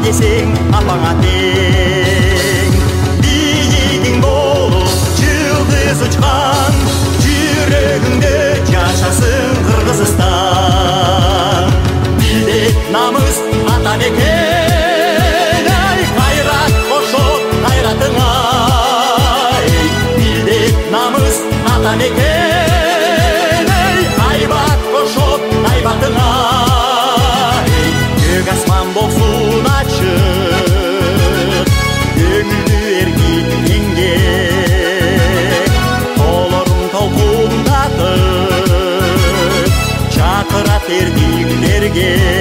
десең апаңа тең. Биігің болып жұлдыз ұшқан, жүрегіңде жашасын Қырғызстан. Билік намыс атамекен, ай қайрат қошот қайратыңа. Билік намыс атамекен, ай айбат қошот айбатыңа. Көк аспан болсын ашық, көңілді еркек еңбек, қолырын толқындатып, шақырат еркектерге.